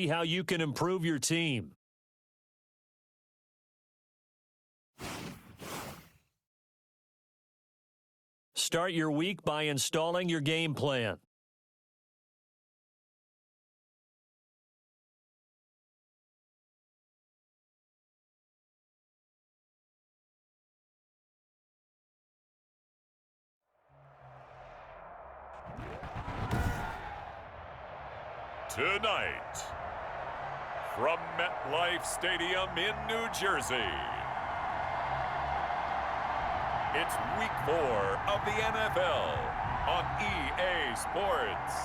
how you can improve your team. Start your week by installing your game plan. Tonight, from MetLife Stadium in New Jersey, it's Week 4 of the NFL on EA Sports.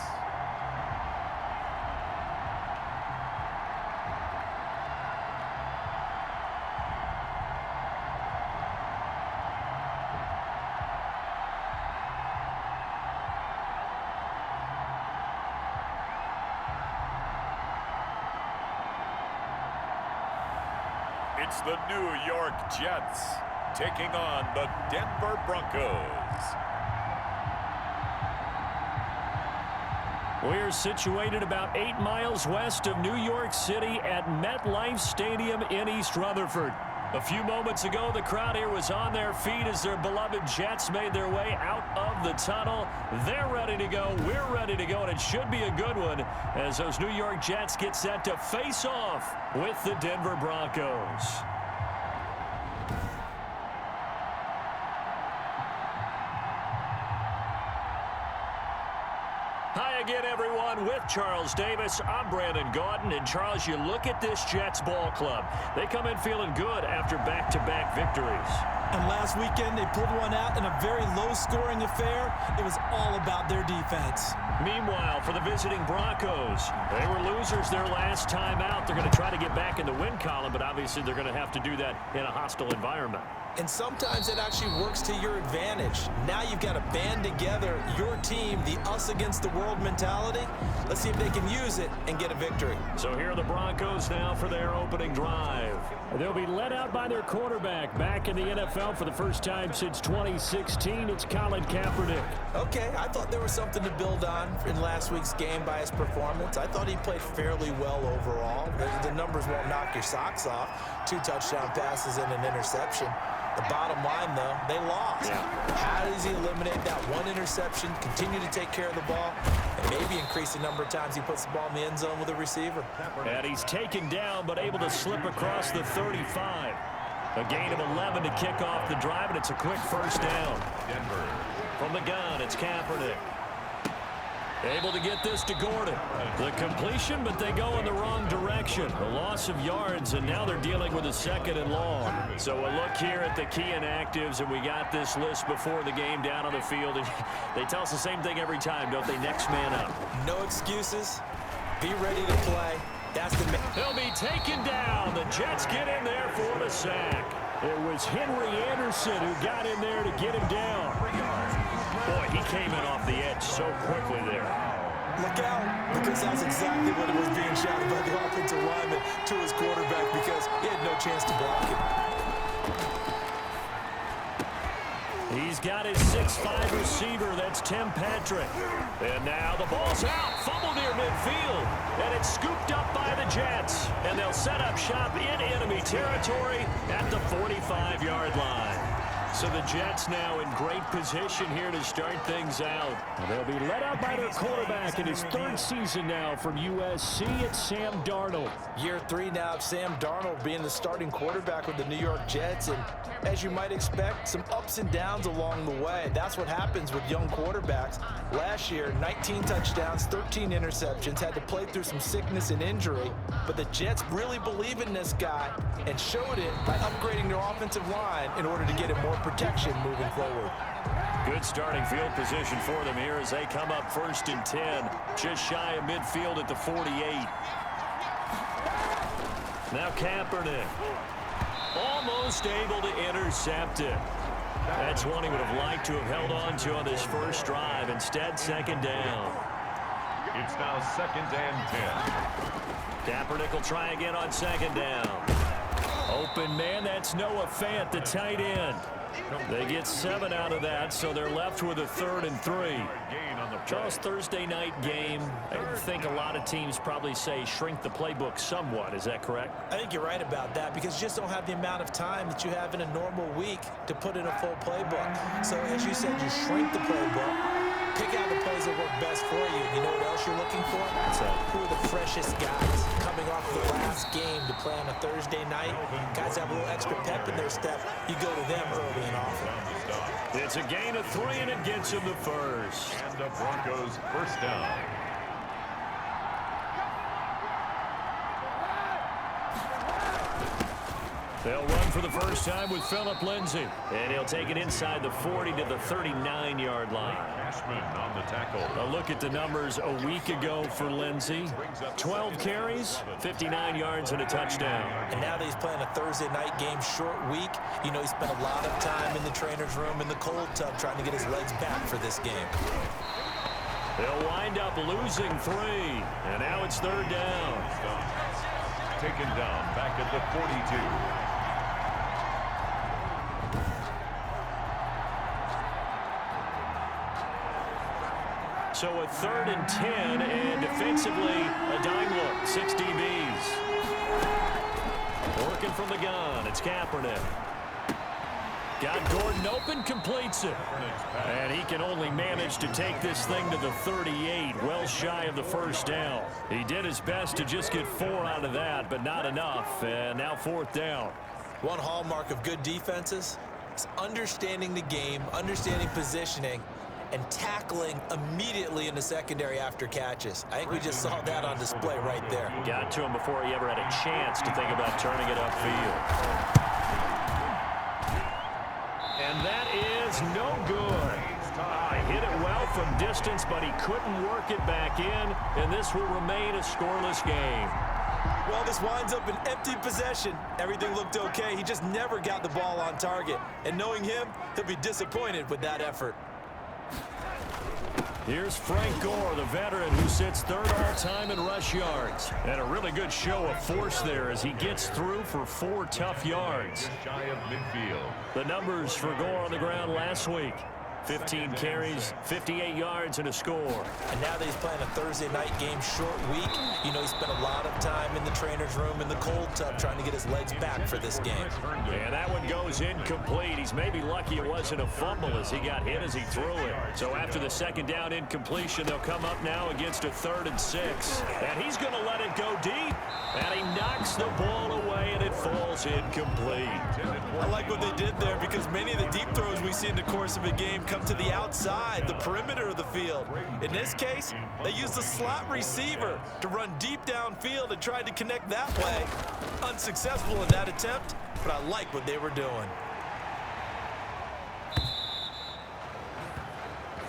It's the New York Jets taking on the Denver Broncos. We're situated about 8 miles west of New York City at MetLife Stadium in East Rutherford. A few moments ago, the crowd here was on their feet as their beloved Jets made their way out of the tunnel. They're ready to go. We're ready to go, and it should be a good one as those New York Jets get set to face off with the Denver Broncos. Hi again, everyone. With Charles Davis, I'm Brandon Gaudin. And, Charles, you look at this Jets ball club. They come in feeling good after back-to-back victories. And last weekend, they pulled one out in a very low-scoring affair. It was all about their defense. Meanwhile, for the visiting Broncos, they were losers their last time out. They're going to try to get back in the win column, but obviously they're going to have to do that in a hostile environment. And sometimes it actually works to your advantage. Now you've got to band together your team, the us against the world mentality. Let's see if they can use it and get a victory. So here are the Broncos now for their opening drive. They'll be led out by their quarterback back in the NFL for the first time since 2016. It's Colin Kaepernick. Okay, I thought there was something to build on in last week's game by his performance. I thought he played fairly well overall. The numbers won't knock your socks off. 2 touchdown passes and an interception. The bottom line, though, they lost. Yeah. How does he eliminate that one interception, continue to take care of the ball, and maybe increase the number of times he puts the ball in the end zone with a receiver? And he's taken down, but able to slip across the 35. A gain of 11 to kick off the drive, and it's a quick first down. Denver. From the gun, it's Kaepernick. Able to get this to Gordon. The completion, but they go in the wrong direction. A loss of yards, and now they're dealing with a 2nd and long. So a look here at the key inactives, and we got this list before the game down on the field. And they tell us the same thing every time, don't they? Next man up. No excuses. Be ready to play. That's the man. He'll be taken down. The Jets get in there for the sack. It was Henry Anderson who got in there to get him down. Boy, he came in off the edge so quickly there. Look out, because that's exactly what it was being shouted by the offensive lineman to his quarterback because he had no chance to block it. He's got his 6'5" receiver. That's Tim Patrick. And now the ball's out. Fumble near midfield. And it's scooped up by the Jets. And they'll set up shop in enemy territory at the 45-yard line. So the Jets now in great position here to start things out. They'll be led out by their quarterback in his 3rd season now from USC. It's Sam Darnold. Year 3 now of Sam Darnold being the starting quarterback with the New York Jets. And as you might expect, some ups and downs along the way. That's what happens with young quarterbacks. Last year, 19 touchdowns, 13 interceptions, had to play through some sickness and injury. But the Jets really believe in this guy and showed it by upgrading their offensive line in order to get him more protection moving forward. Good starting field position for them here as they come up 1st and 10. Just shy of midfield at the 48. Now Kaepernick. Almost able to intercept it. That's one he would have liked to have held on to on this first drive. Instead, 2nd down. It's now 2nd and 10. Kaepernick will try again on 2nd down. Open man, that's Noah Fant, the tight end. They get 7 out of that, so they're left with a 3rd and 3. Charles, Thursday night game, I think a lot of teams probably say shrink the playbook somewhat. Is that correct? I think you're right about that because you just don't have the amount of time that you have in a normal week to put in a full playbook. So as you said, you shrink the playbook, pick out the plays that work best for you. You know what else you're looking for? So who are the freshest guys coming off the last game to play on a Thursday night? Guys have a little extra pep in their step. You go to them early and often. It's a gain of 3, and it gets him the first. And the Broncos first down. They'll run for the first time with Phillip Lindsay. And he'll take it inside the 40 to the 39-yard line. Cashman on the tackle. A look at the numbers a week ago for Lindsay. 12 carries, 59 yards, and a touchdown. And now that he's playing a Thursday night game, short week, you know he spent a lot of time in the trainer's room in the cold tub trying to get his legs back for this game. They'll wind up losing 3. And now it's 3rd down. Taken down back at the 42. So a 3rd and 10, and defensively, a dime look, 6 DBs. Working from the gun, it's Kaepernick. Got Gordon open, completes it. And he can only manage to take this thing to the 38, well shy of the first down. He did his best to just get 4 out of that, but not enough, and now 4th down. One hallmark of good defenses is understanding the game, understanding positioning, and tackling immediately in the secondary after catches. I think we just saw that on display right there. Got to him before he ever had a chance to think about turning it upfield. And that is no good. Hit it well from distance, but he couldn't work it back in, and this will remain a scoreless game. Well, this winds up an empty possession. Everything looked okay. He just never got the ball on target. And knowing him, he'll be disappointed with that effort. Here's Frank Gore, the veteran who sits 3rd all-time in rush yards. And a really good show of force there as he gets through for 4 tough yards. Shy of midfield. The numbers for Gore on the ground last week. 15 carries, 58 yards, and a score. And now that he's playing a Thursday night game, short week, you know he spent a lot of time in the trainer's room in the cold tub trying to get his legs back for this game. And that one goes incomplete. He's maybe lucky it wasn't a fumble as he got hit as he threw it. So after the 2nd down incompletion, they'll come up now against a 3rd and 6. And he's going to let it go deep. And he knocks the ball away, and it falls incomplete. I like what they did there because many of the deep throws we see in the course of a game come to the outside, the perimeter of the field. In this case, they used the slot receiver to run deep downfield and tried to connect that way. Unsuccessful in that attempt, but I like what they were doing.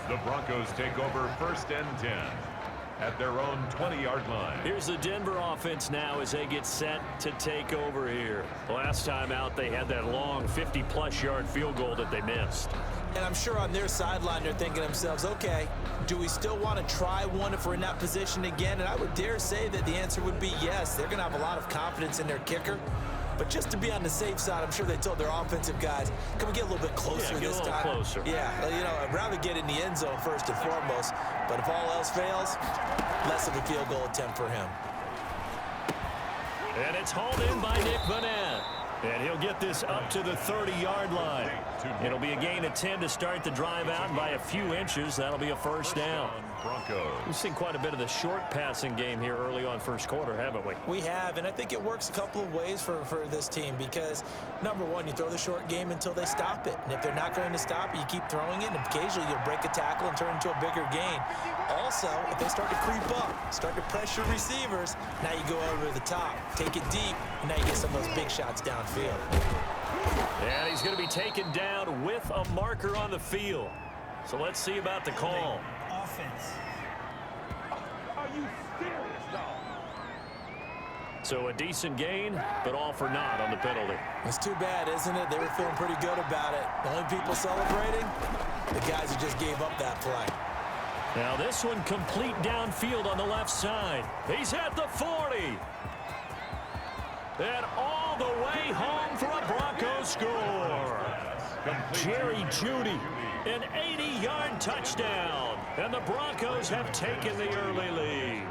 The Broncos take over 1st and 10 at their own 20-yard line. Here's the Denver offense now as they get set to take over here. Last time out, they had that long 50-plus yard field goal that they missed. And I'm sure on their sideline they're thinking to themselves, okay, do we still want to try one if we're in that position again? And I would dare say that the answer would be yes. They're going to have a lot of confidence in their kicker. But just to be on the safe side, I'm sure they told their offensive guys, can we get a little bit closer this time? Closer. Yeah, you know, I'd rather get in the end zone first and foremost. But if all else fails, less of a field goal attempt for him. And it's hauled in by Nick Vanette. And he'll get this up to the 30-yard line. It'll be a gain of 10 to start the drive out, and by a few inches, that'll be a first down. We've seen quite a bit of the short passing game here early on first quarter, haven't we? We have, and I think it works a couple of ways for this team because, number one, you throw the short game until they stop it. And if they're not going to stop it, you keep throwing it, and occasionally you'll break a tackle and turn into a bigger gain. Also, if they start to creep up, start to pressure receivers, now you go over the top, take it deep, and now you get some of those big shots downfield. And he's going to be taken down with a marker on the field. So let's see about the call. Offense. Are you serious, dog? So a decent gain, but all for naught on the penalty. It's too bad, isn't it? They were feeling pretty good about it. The only people celebrating, the guys who just gave up that play. Now this one complete downfield on the left side. He's at the 40. And all the way home for a Broncos score. Jerry Jeudy, an 80-yard touchdown. And the Broncos have taken the early lead.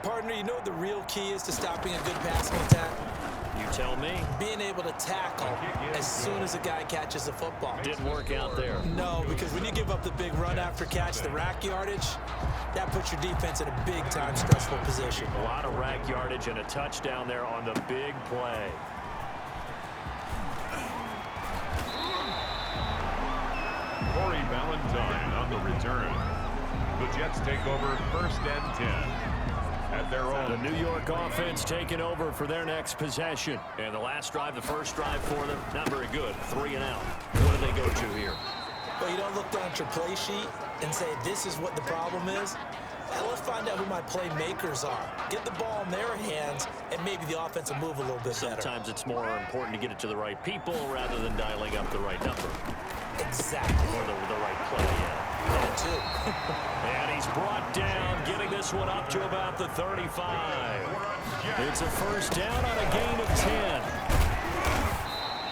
Partner, you know what the real key is to stopping a good passing attack? You tell me. Being able to tackle as soon as a guy catches the football. Didn't work out there. No, because when you give up the big run after catch, the rack yardage, that puts your defense in a big-time stressful position. A lot of rack yardage and a touchdown there on the big play. Corey Valentine on the return. The Jets take over 1st and 10 at their own. The New York offense taking over for their next possession. And the last drive, the first drive for them, not very good. 3 and out. What do they go to here? Well, you don't look down at your play sheet and say, this is what the problem is. Now, let's find out who my playmakers are. Get the ball in their hands, and maybe the offense will move a little bit better. Sometimes it's more important to get it to the right people rather than dialing up the right number. Exactly. Or the right play, yeah. That too. And he's brought down, getting this one up to about the 35. It's a first down on a gain of 10.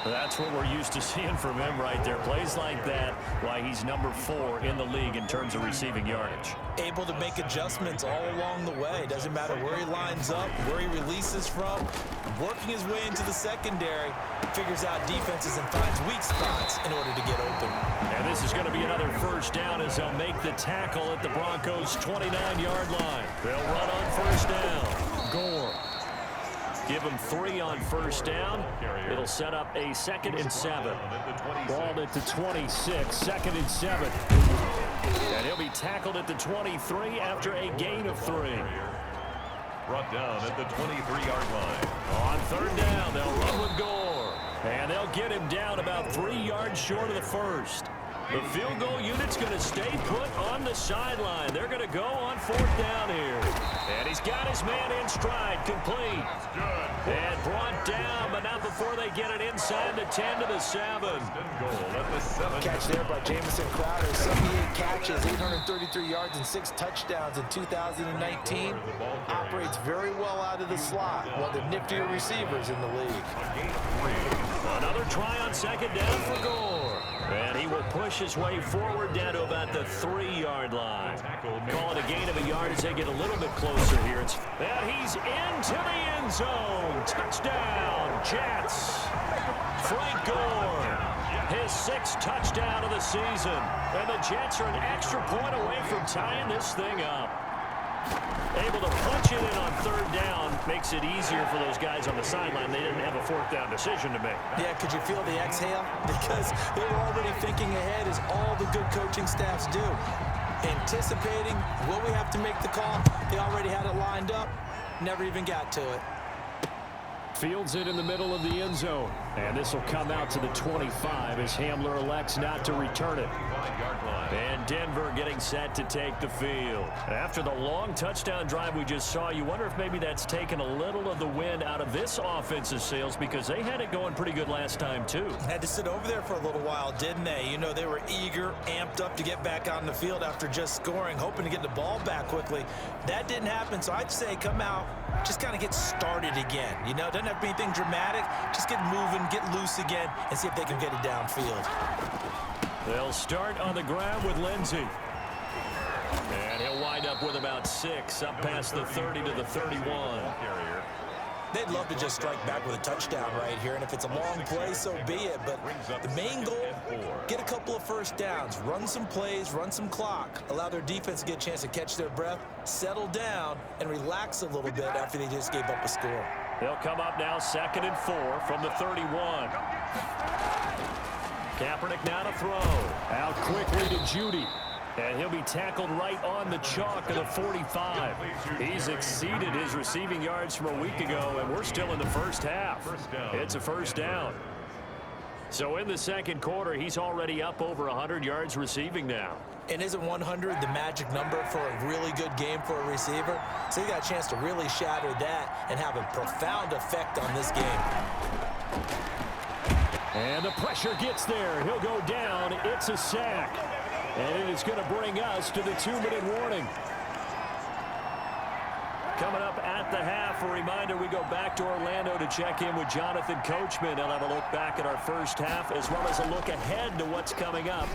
That's what we're used to seeing from him right there. Plays like that, why he's number 4 in the league in terms of receiving yardage. Able to make adjustments all along the way. Doesn't matter where he lines up, where he releases from. Working his way into the secondary, figures out defenses and finds weak spots in order to get open. And this is going to be another first down as they'll make the tackle at the Broncos' 29-yard line. They'll run on first down. Gore. Give him 3 on first down. It'll set up a 2nd and 7. Ball at the 26, 2nd and 7. And he'll be tackled at the 23 after a gain of 3. Brought down at the 23-yard line. On 3rd down, they'll run with Gore. And they'll get him down about 3 yards short of the first. The field goal unit's going to stay put on the sideline. They're going to go on 4th down here. And he's got his man in stride, complete. And brought down, but not before they get it inside the 10 to the 7. Catch there by Jamison Crowder. 78 catches, 833 yards, and 6 touchdowns in 2019. Operates very well out of the slot. One of the niftier receivers in the league. Another try on 2nd down for Gore. And he will push his way forward down to about the 3-yard line. Call it a gain of a yard as they get a little bit closer here. And he's into the end zone. Touchdown, Jets. Frank Gore, his 6th touchdown of the season. And the Jets are an extra point away from tying this thing up. Able to punch it in on 3rd down makes it easier for those guys on the sideline. They didn't have a 4th down decision to make. Yeah, could you feel the exhale? Because they were already thinking ahead, as all the good coaching staffs do. Anticipating, will we have to make the call? They already had it lined up, never even got to it. Fields it in the middle of the end zone. And this will come out to the 25 as Hamler elects not to return it. And Denver getting set to take the field. After the long touchdown drive we just saw, you wonder if maybe that's taken a little of the wind out of this offensive sails, because they had it going pretty good last time too. Had to sit over there for a little while, didn't they? You know, they were eager, amped up to get back on the field after just scoring, hoping to get the ball back quickly. That didn't happen, so I'd say come out, just kind of get started again. You know, doesn't have to be anything dramatic. Just get moving, get loose again, and see if they can get it downfield. They'll start on the ground with Lindsey. And he'll wind up with about 6, up past the 30 to the 31. They'd love to just strike back with a touchdown right here, and if it's a long play, so be it. But the main goal, get a couple of first downs, run some plays, run some clock, allow their defense to get a chance to catch their breath, settle down, and relax a little bit after they just gave up a score. They'll come up now 2nd and 4 from the 31. Kaepernick now to throw. Out quickly to Jeudy. And he'll be tackled right on the chalk of the 45. He's exceeded his receiving yards from a week ago, and we're still in the first half. It's a first down. So in the 2nd quarter, he's already up over 100 yards receiving now. And isn't 100 the magic number for a really good game for a receiver? So he got a chance to really shatter that and have a profound effect on this game. And the pressure gets there. He'll go down. It's a sack. And it is going to bring us to the 2-minute warning. Coming up at the half. A reminder, we go back to Orlando to check in with Jonathan Coachman. He'll have a look back at our first half as well as a look ahead to what's coming up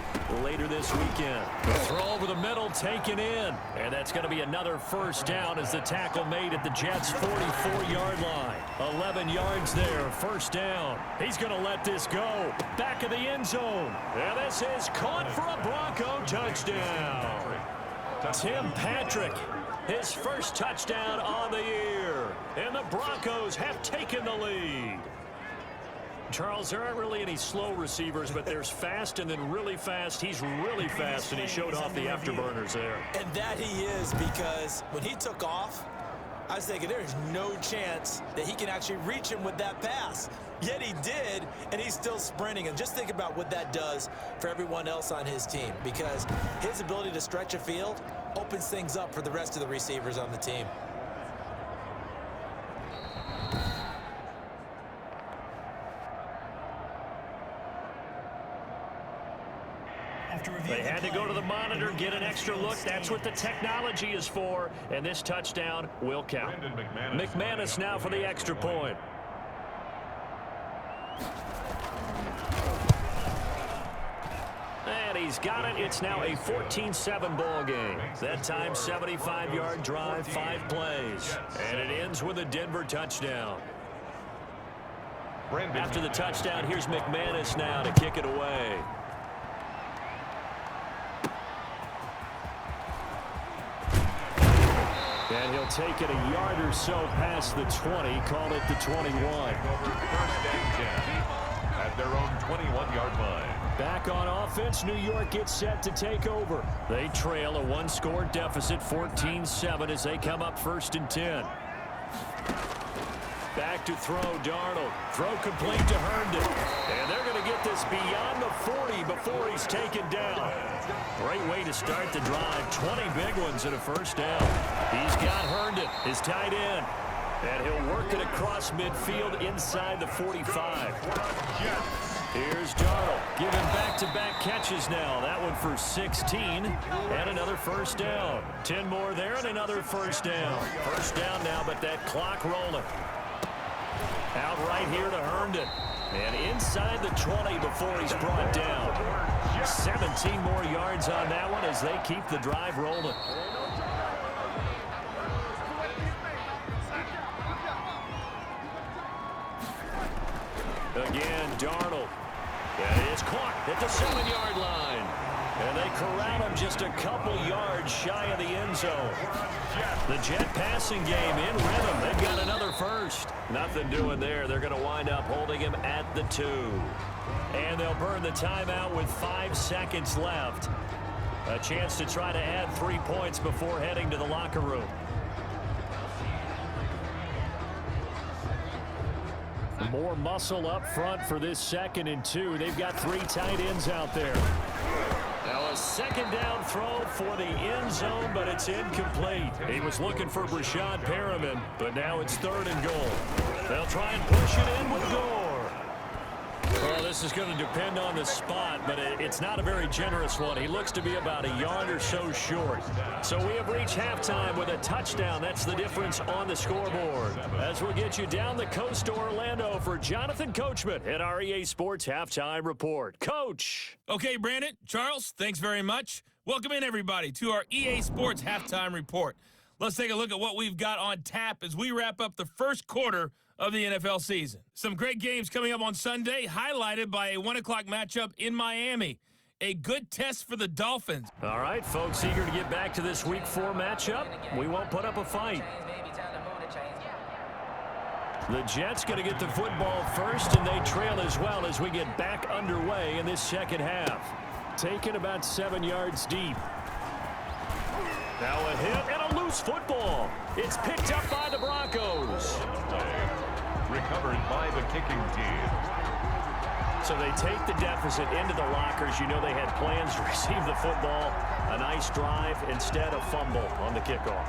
later this weekend. The throw over the middle taken in. And that's going to be another first down as the tackle made at the Jets' 44-yard line. 11 yards there, first down. He's going to let this go. Back of the end zone. And this is caught for a Bronco touchdown. Tim Patrick, his first touchdown on the year. And the Broncos have taken the lead. Charles, there aren't really any slow receivers, but there's fast and then really fast. He's really fast, and he showed off the afterburners there. And that he is, because when he took off, I was thinking there is no chance that he can actually reach him with that pass. Yet he did, and he's still sprinting. And just think about what that does for everyone else on his team, because his ability to stretch a field opens things up for the rest of the receivers on the team. They had to go to the monitor, get an extra look. That's what the technology is for. And this touchdown will count. McManus now for the extra point. And he's got it. It's now a 14-7 ball game. That time, 75-yard drive, 5 plays. And it ends with a Denver touchdown. After the touchdown, here's McManus now to kick it away. And he'll take it a yard or so past the 20, call it the 21. First and 10 at their own 21-yard line. Back on offense, New York gets set to take over. They trail a one-score deficit, 14-7, as they come up first and 10. Back to throw, Darnold. Throw complete to Herndon. And they're going to get this beyond the 40 before he's taken down. Great way to start the drive. 20 big ones and a first down. He's got Herndon, his tight end. And he'll work it across midfield inside the 45. Here's Darnold, giving back-to-back catches now. That one for 16, and another first down. 10 more there, and another first down. First down now, but that clock rolling. Out right here to Herndon. And inside the 20 before he's brought down. 17 more yards on that one as they keep the drive rolling. Again, Darnold. And it's caught at the 7-yard line. And they corral him just a couple yards shy of the end zone. The Jet passing game in rhythm. They've got another first. Nothing doing there. They're going to wind up holding him at the 2. And they'll burn the timeout with 5 seconds left. A chance to try to add 3 points before heading to the locker room. More muscle up front for this 2nd and 2. They've got 3 tight ends out there. Now a second down throw for the end zone, but it's incomplete. He was looking for Brashad Perriman, but now it's 3rd and goal. They'll try and push it in with Gore. Well, this is going to depend on the spot, but it's not a very generous one. He looks to be about a yard or so short. So we have reached halftime with a touchdown. That's the difference on the scoreboard. As we'll get you down the coast to Orlando for Jonathan Coachman at our EA Sports Halftime Report. Coach! Okay, Brandon, Charles, thanks very much. Welcome in, everybody, to our EA Sports Halftime Report. Let's take a look at what we've got on tap as we wrap up the first quarter of the NFL season. Some great games coming up on Sunday, highlighted by a 1 o'clock matchup in Miami. A good test for the Dolphins. All right, folks, eager to get back to this Week 4 matchup. We won't put up a fight. The Jets going to get the football first, and they trail as well as we get back underway in this second half. Taken about 7 yards deep. Now a hit and a loose football. It's picked up by the Broncos. Recovered by the kicking team. So they take the deficit into the lockers. You know they had plans to receive the football. A nice drive, instead a fumble on the kickoff.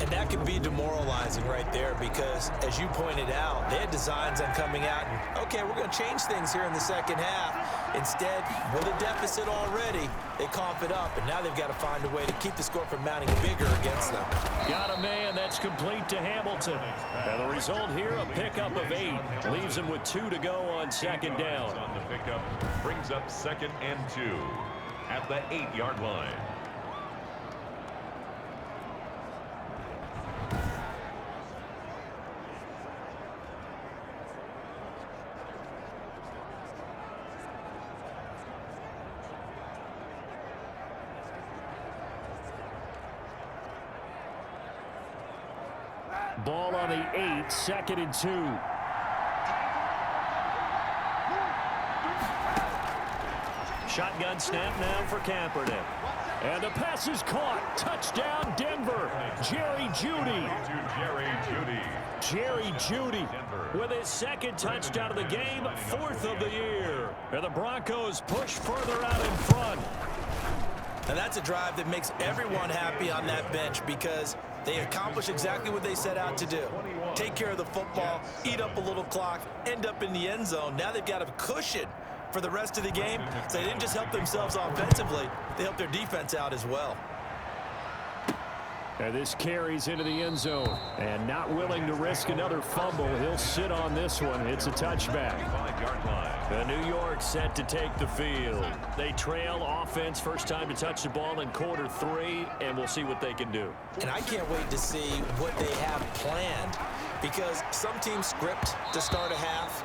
And that can be demoralizing right there because, as you pointed out, they had designs on coming out and, okay, we're going to change things here in the second half. Instead, with a deficit already, they cough it up, and now they've got to find a way to keep the score from mounting bigger against them. Got a man that's complete to Hamilton. And the result here, a pickup of 8. Leaves him with 2 to go on second down. On the pickup, brings up 2nd and 2 at the 8-yard line. Ball on the 8, 2nd and 2. Shotgun snap now for Kaepernick. And the pass is caught. Touchdown, Denver. Jerry Jeudy. Jerry Jeudy with his 2nd touchdown of the game, 4th of the year. And the Broncos push further out in front. And that's a drive that makes everyone happy on that bench because they accomplish exactly what they set out to do. Take care of the football, eat up a little clock, end up in the end zone. Now they've got a cushion for the rest of the game. So they didn't just help themselves offensively, they helped their defense out as well. And this carries into the end zone. And not willing to risk another fumble. He'll sit on this one. It's a touchback. 5-yard line. The New York set to take the field. They trail offense, first time to touch the ball in quarter 3, and we'll see what they can do. And I can't wait to see what they have planned because some teams script to start a half.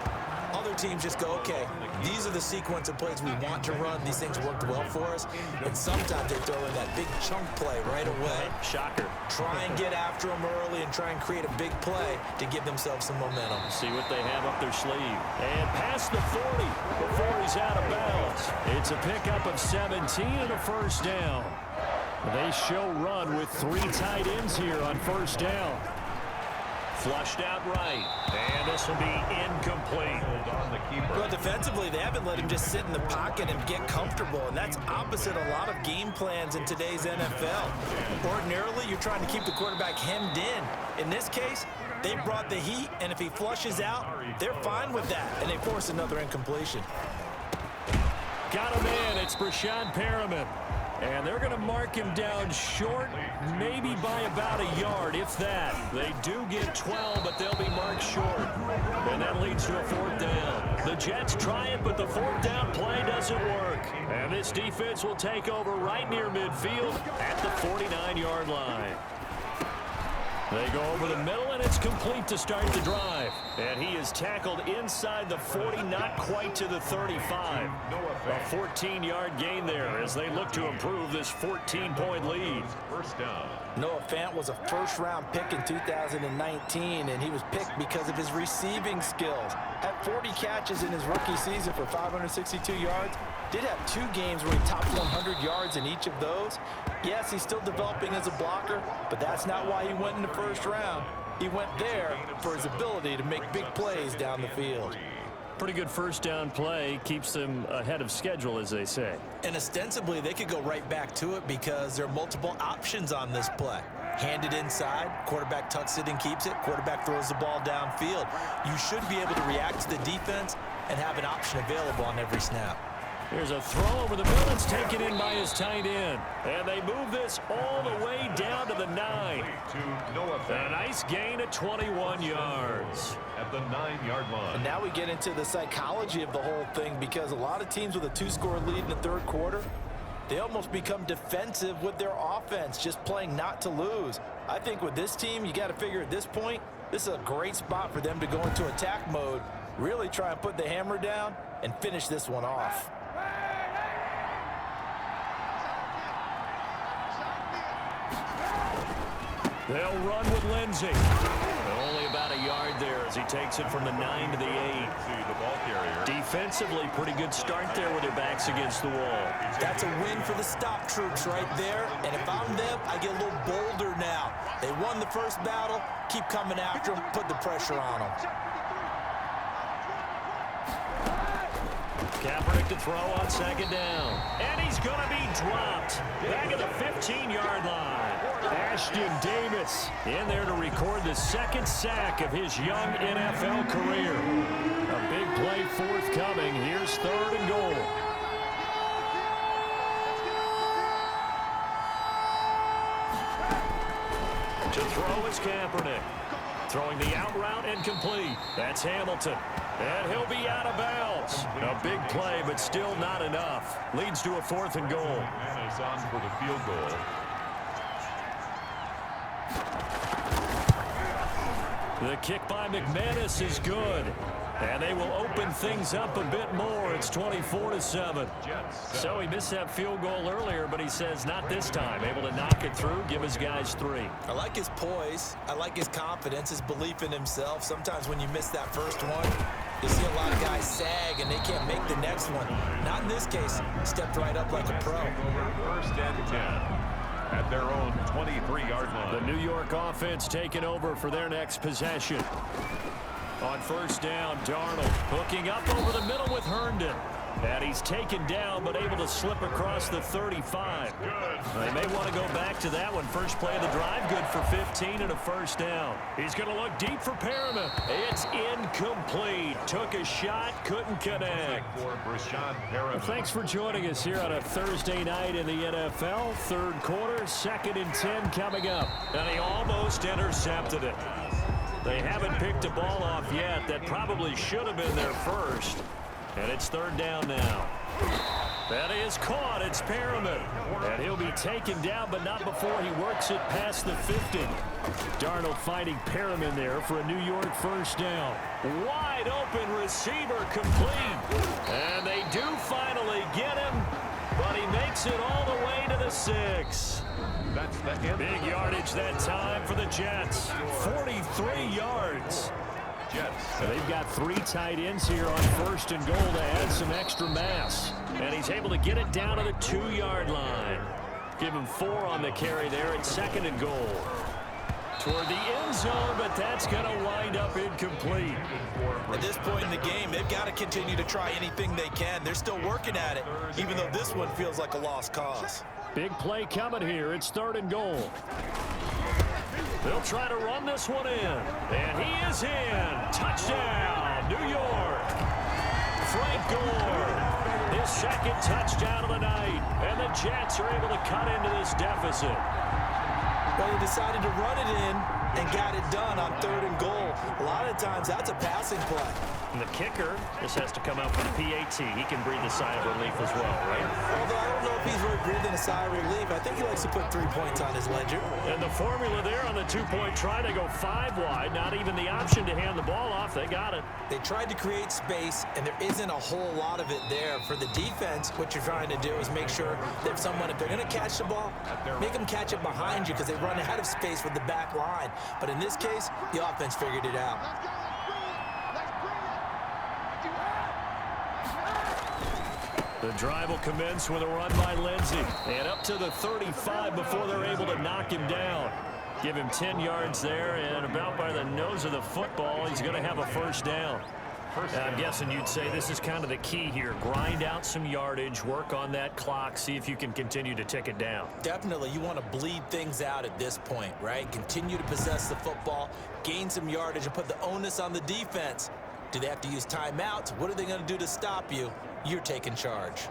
Other teams just go, okay, these are the sequence of plays we want to run. These things worked well for us. And sometimes they throw in that big chunk play right away. Shocker. Try and get after them early and try and create a big play to give themselves some momentum. See what they have up their sleeve. And past the 40 before he's out of bounds. It's a pickup of 17 and a first down. They show run with 3 tight ends here on first down. Flushed out right. And this will be incomplete. On the keeper. Well, defensively, they haven't let him just sit in the pocket and get comfortable, and that's opposite a lot of game plans in today's NFL. Ordinarily, you're trying to keep the quarterback hemmed in. In this case, they brought the heat, and if he flushes out, they're fine with that, and they force another incompletion. Got a man. It's Brashad Perriman. And they're going to mark him down short, maybe by about a yard, if that. They do get 12, but they'll be marked short. And that leads to a 4th down. The Jets try it, but the 4th down play doesn't work. And this defense will take over right near midfield at the 49-yard line. They go over the middle, and it's complete to start the drive. And he is tackled inside the 40, not quite to the 35. A 14-yard gain there as they look to improve this 14-point lead. First down. Noah Fant was a first-round pick in 2019, and he was picked because of his receiving skills. Had 40 catches in his rookie season for 562 yards. Did have 2 games where he topped 100 yards in each of those. Yes, he's still developing as a blocker, but that's not why he went in the first round. He went there for his ability to make big plays down the field. Pretty good first down play. Keeps them ahead of schedule, as they say. And ostensibly, they could go right back to it because there are multiple options on this play. Handed inside, quarterback tucks it and keeps it, quarterback throws the ball downfield. You should be able to react to the defense and have an option available on every snap. Here's a throw over the middle. It's taken in by his tight end. And they move this all the way down to the 9. A nice gain of 21 yards. At the 9-yard line. And now we get into the psychology of the whole thing because a lot of teams with a 2-score lead in the third quarter, they almost become defensive with their offense, just playing not to lose. I think with this team, you got to figure at this point, this is a great spot for them to go into attack mode, really try and put the hammer down and finish this one off. They'll run with Lindsey. Only about a yard there as he takes it from the 9 to the 8. The ball carrier. Defensively, pretty good start there with their backs against the wall. That's a win for the stop troops right there. And if I'm them, I get a little bolder now. They won the first battle. Keep coming after them. Put the pressure on them. Kaepernick to throw on second down. And he's going to be dropped. Back at the 15-yard line. Ashton Davis in there to record the second sack of his young NFL career. A big play forthcoming. Here's 3rd and goal. To throw is Kaepernick. Throwing the out route and complete. That's Hamilton. And he'll be out of bounds. A big play, but still not enough. Leads to a 4th and goal. And is on for the field goal. The kick by McManus is good. And they will open things up a bit more. It's 24-7. So he missed that field goal earlier, but he says not this time. Able to knock it through, give his guys 3. I like his poise. I like his confidence, his belief in himself. Sometimes when you miss that first one, you see a lot of guys sag and they can't make the next one. Not in this case. Stepped right up like a pro. 1st and 10 at their own 23-yard line. The New York offense taking over for their next possession. On 1st down, Darnold hooking up over the middle with Herndon. And he's taken down, but able to slip across the 35. They may want to go back to that one. First play of the drive, good for 15 and a 1st down. He's going to look deep for Perriman. It's incomplete. Took a shot, couldn't connect. Well, thanks for joining us here on a Thursday night in the NFL. 3rd quarter, 2nd and 10 coming up. And he almost intercepted it. They haven't picked a ball off yet. That probably should have been their first. And it's 3rd down now. That is caught. It's Perriman. And he'll be taken down, but not before he works it past the 50. Darnold finding Perriman there for a New York 1st down. Wide open receiver complete. And they do finally get him, but he makes it all the way to the 6. That's the end. Big yardage that time for the Jets. 43 yards. They've got 3 tight ends here on 1st and goal to add some extra mass. And he's able to get it down to the 2-yard line. Give him 4 on the carry there at 2nd and goal. Toward the end zone, but that's going to wind up incomplete. At this point in the game, they've got to continue to try anything they can. They're still working at it, even though this one feels like a lost cause. Big play coming here. It's 3rd and goal. They'll try to run this one in. And he is in. Touchdown, New York. Frank Gore. His 2nd touchdown of the night. And the Jets are able to cut into this deficit. Well, he decided to run it in and got it done on 3rd and goal. A lot of times, that's a passing play. And the kicker, this has to come out from the PAT. He can breathe a sigh of relief as well, right? Although I don't know if he's really breathing a sigh of relief. I think he likes to put 3 points on his ledger. And the formula there on the 2-point try, they go 5 wide. Not even the option to hand the ball off. They got it. They tried to create space, and there isn't a whole lot of it there. For the defense, what you're trying to do is make sure that if they're going to catch the ball, make them catch it behind you because they run out of space with the back line. But in this case, the offense figured it out. The drive will commence with a run by Lindsey. And up to the 35 before they're able to knock him down. Give him 10 yards there, and about by the nose of the football, he's going to have a 1st down. I'm guessing you'd say this is kind of the key here. Grind out some yardage, work on that clock, see if you can continue to tick it down. Definitely, you want to bleed things out at this point, right? Continue to possess the football, gain some yardage, and put the onus on the defense. Do they have to use timeouts? What are they going to do to stop you? You're taking charge.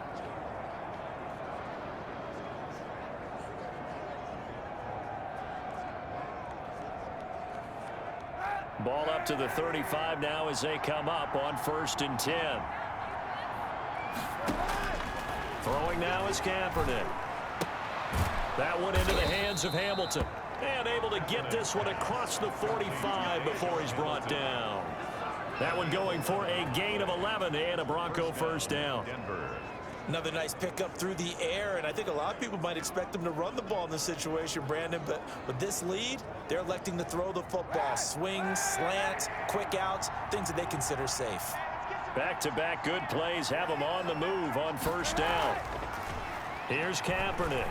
Ball up to the 35 now as they come up on 1st and 10. Throwing now is Kaepernick. That one into the hands of Hamilton. And able to get this one across the 45 before he's brought down. That one going for a gain of 11 and a Bronco 1st down. Another nice pickup through the air, and I think a lot of people might expect them to run the ball in this situation, Brandon, but with this lead, they're electing to throw the football. Swings, slants, quick outs, things that they consider safe. Back-to-back good plays have them on the move on 1st down. Here's Kaepernick.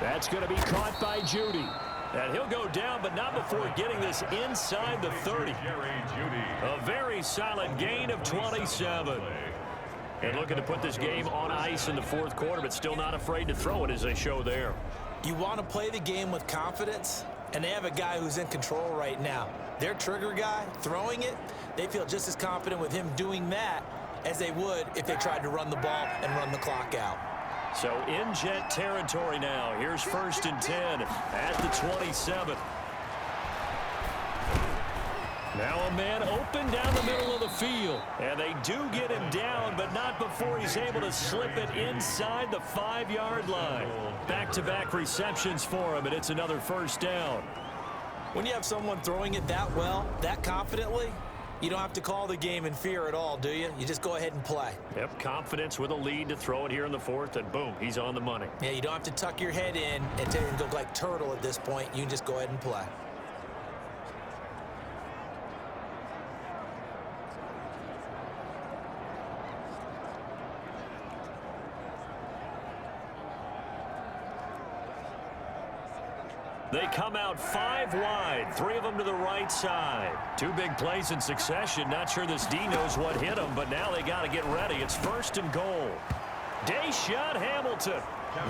That's going to be caught by Judy. And he'll go down, but not before getting this inside the 30. A very solid gain of 27. And looking to put this game on ice in the fourth quarter, but still not afraid to throw it as they show there. You want to play the game with confidence, and they have a guy who's in control right now. Their trigger guy throwing it, they feel just as confident with him doing that as they would if they tried to run the ball and run the clock out. So in Jet territory now. Here's 1st and 10 at the 27. Now a man open down the middle of the field. And they do get him down, but not before he's able to slip it inside the 5-yard line. Back-to-back receptions for him, and it's another 1st down. When you have someone throwing it that well, that confidently, you don't have to call the game in fear at all, do you? You just go ahead and play. Yep, confidence with a lead to throw it here in the 4th, and boom, he's on the money. Yeah, you don't have to tuck your head in and go like turtle at this point. You can just go ahead and play. They come out 5 wide, 3 of them to the right side. 2 big plays in succession. Not sure this D knows what hit them, but now they got to get ready. It's 1st and goal. Deshaun Hamilton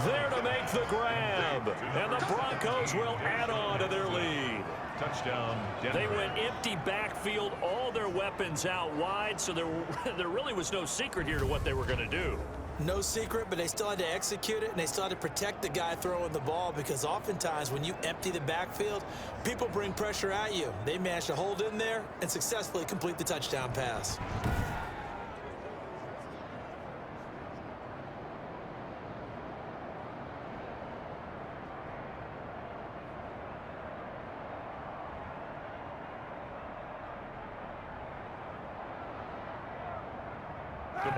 there to make the grab. And the Broncos will add on to their lead. Touchdown, Denver. They went empty backfield, all their weapons out wide, so there really was no secret here to what they were going to do. No secret, but they still had to execute it, and they still had to protect the guy throwing the ball, because oftentimes when you empty the backfield, people bring pressure at you. They managed to hold in there and successfully complete the touchdown pass.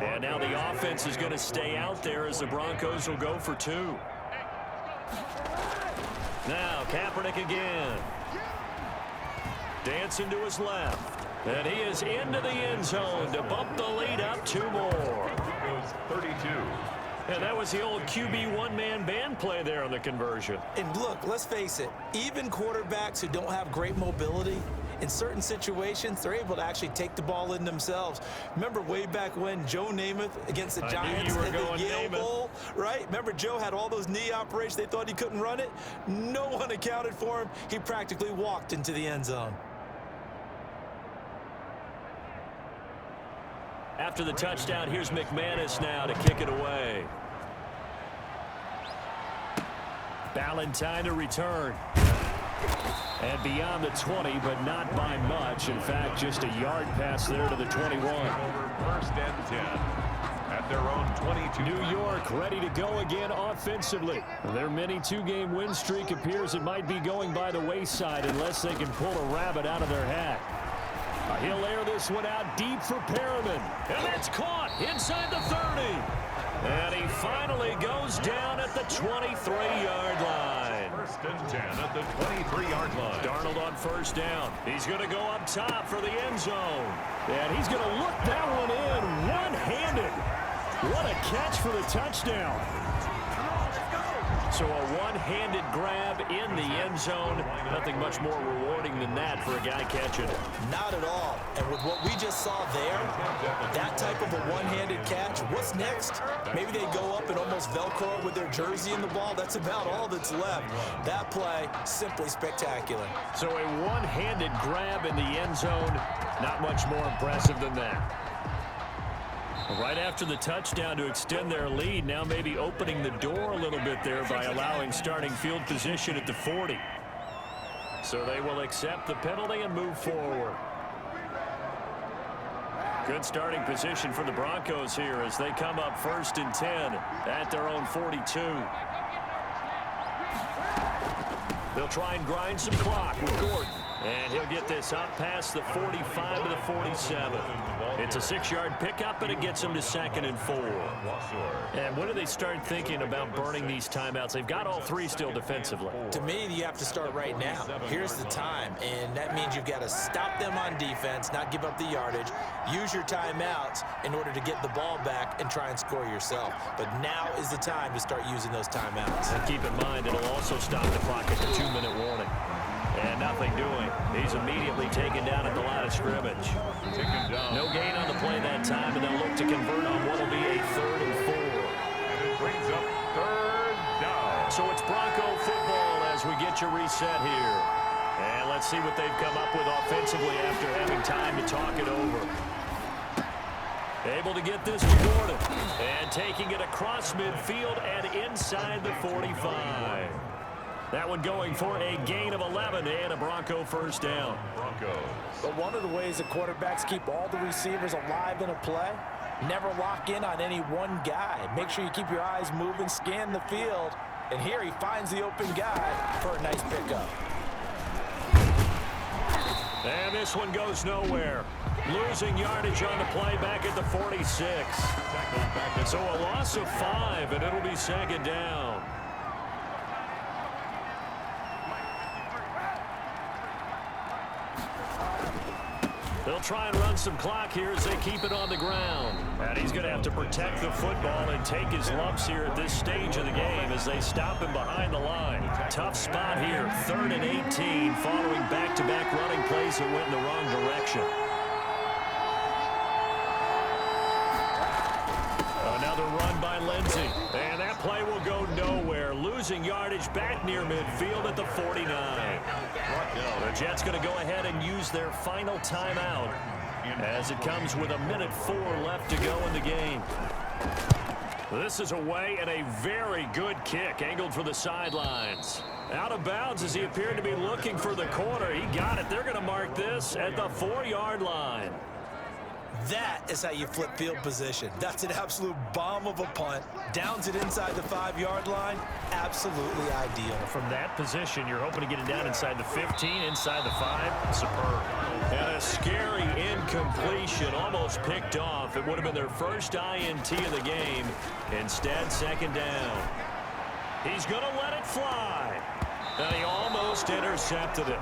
And now the offense is going to stay out there as the Broncos will go for 2. Now Kaepernick again. Dancing to his left. And he is into the end zone to bump the lead up 2 more. 32. And that was the old QB one-man band play there on the conversion. And look, let's face it, even quarterbacks who don't have great mobility, in certain situations, they're able to actually take the ball in themselves. Remember way back when Joe Namath against the Giants in the Yale Bowl, right? Remember Joe had all those knee operations. They thought he couldn't run it. No one accounted for him. He practically walked into the end zone. After the touchdown, here's McManus now to kick it away. Ballantyne to return. And beyond the 20, but not by much. In fact, just a yard pass there to the 21. Over 1st and 10 at their own 22. New York ready to go again offensively. Their mini 2-game win streak appears it might be going by the wayside unless they can pull a rabbit out of their hat. He'll air this one out deep for Perriman. And that's caught inside the 30. And he finally goes down at the 23-yard line. 1st and 10 at the 23-yard line. Darnold on 1st down. He's going to go up top for the end zone. And he's going to look that one in one-handed. What a catch for the touchdown. So a one-handed grab in the end zone. Nothing much more rewarding than that for a guy catching it. Not at all. And with what we just saw there, that type of a one-handed catch, what's next? Maybe they go up and almost Velcro with their jersey in the ball. That's about all that's left. That play, simply spectacular. So a one-handed grab in the end zone. Not much more impressive than that. Right after the touchdown to extend their lead, now maybe opening the door a little bit there by allowing starting field position at the 40. So they will accept the penalty and move forward. Good starting position for the Broncos here as they come up 1st and 10 at their own 42. They'll try and grind some clock with Gordon. And he'll get this up past the 45 to the 47. It's a 6-yard pickup, and it gets him to 2nd and 4. And when do they start thinking about burning these timeouts? They've got all 3 still defensively. To me, you have to start right now. Here's the time, and that means you've got to stop them on defense, not give up the yardage, use your timeouts in order to get the ball back and try and score yourself. But now is the time to start using those timeouts. And keep in mind, it'll also stop the clock at the 2-minute warning. doing? He's immediately taken down at the line of scrimmage. Taken down. No gain on the play that time, and they'll look to convert on what will be a 3rd and 4. And it brings up 3rd down. So it's Bronco football as we get you reset here. And let's see what they've come up with offensively after having time to talk it over. Able to get this to Gordon. And taking it across midfield and inside the 45. That one going for a gain of 11 and a Bronco first down. Broncos. But one of the ways the quarterbacks keep all the receivers alive in a play, never lock in on any one guy. Make sure you keep your eyes moving, scan the field. And here he finds the open guy for a nice pickup. And this one goes nowhere. Losing yardage on the play back at the 46. So a loss of 5, and it'll be 2nd down. They'll try and run some clock here as they keep it on the ground. And he's going to have to protect the football and take his lumps here at this stage of the game as they stop him behind the line. Tough spot here, 3rd and 18, following back-to-back running plays that went in the wrong direction. Another run by Lindsey. And that play will go nowhere. Losing yardage back near midfield at the 49. The Jets going to go ahead and use their final timeout as it comes with 1:04 left to go in the game. This is away and a very good kick angled for the sidelines. Out of bounds as he appeared to be looking for the corner. He got it. They're going to mark this at the 4-yard line. That is how you flip field position. That's an absolute bomb of a punt. Downs it inside the 5-yard line. Absolutely ideal. From that position, you're hoping to get it down inside the 15, inside the 5. Superb. And a scary incompletion, almost picked off. It would have been their first INT of the game. Instead, 2nd down. He's going to let it fly. And he almost intercepted it.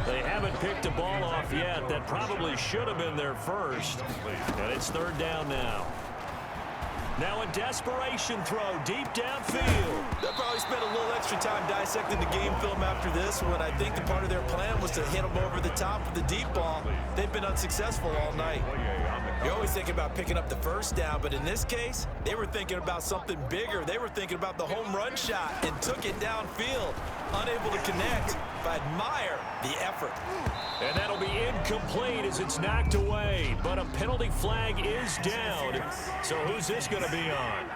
They haven't picked a ball off yet. That probably should have been their first. And it's 3rd down now. Now a desperation throw deep downfield. They'll probably spend a little extra time dissecting the game film after this one. I think the part of their plan was to hit them over the top with the deep ball. They've been unsuccessful all night. You're always thinking about picking up the first down, but in this case, they were thinking about something bigger. They were thinking about the home run shot and took it downfield. Unable to connect, but admire the effort. And that'll be incomplete as it's knocked away, but a penalty flag is down. So who's this going to be on?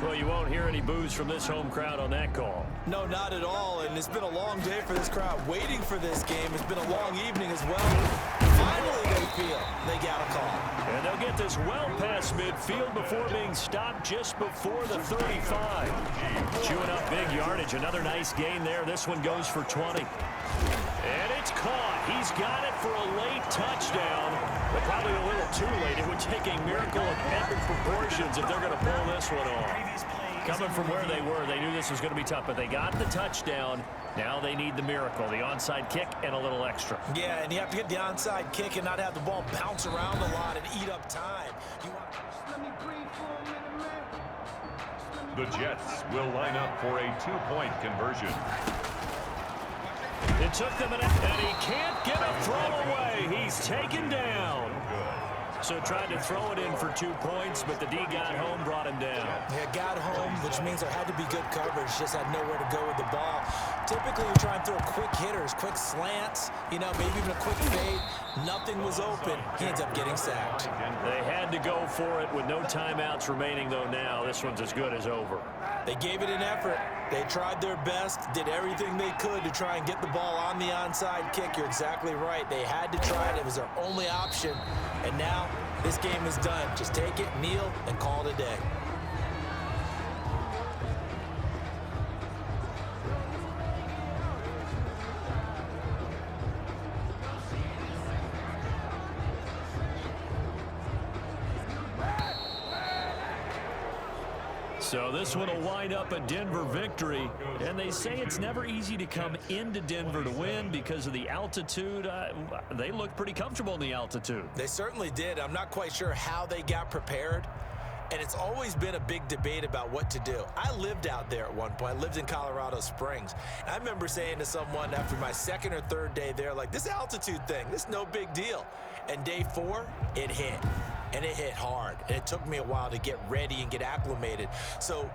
Well, you won't hear any boos from this home crowd on that call. No, not at all, and it's been a long day for this crowd waiting for this game. It's been a long evening as well. Finally, they feel they got a call. And they'll get this well past midfield before being stopped just before the 35. Chewing up big yardage. Another nice gain there. This one goes for 20. And it's caught. He's got it for a late touchdown, but probably a little too late. It would take a miracle of epic proportions if they're going to pull this one off. Coming from where they were, they knew this was going to be tough, but they got the touchdown. Now they need the miracle, the onside kick and a little extra. Yeah, and you have to get the onside kick and not have the ball bounce around a lot and eat up time. The Jets will line up for a 2-point conversion. It took them and he can't get a throw away. He's taken down. So tried to throw it in for 2 points, but the D got home, brought him down. Yeah, got home, which means there had to be good coverage. Just had nowhere to go with the ball. Typically, you try and throw quick hitters, quick slants, maybe even a quick fade. Nothing was open. He ends up getting sacked. They had to go for it with no timeouts remaining, though, now. This one's as good as over. They gave it an effort. They tried their best, did everything they could to try and get the ball on the onside kick. You're exactly right. They had to try it. It was their only option. And now this game is done. Just take it, kneel, and call it a day. So this one will wind up a Denver victory, and they say it's never easy to come into Denver to win because of the altitude. They looked pretty comfortable in the altitude. They certainly did. I'm not quite sure how they got prepared. And it's always been a big debate about what to do. I lived out there at one point. I lived in Colorado Springs. And I remember saying to someone after my second or third day there, like, this altitude thing, this is no big deal. And day 4, it hit. And it hit hard. And it took me a while to get ready and get acclimated. So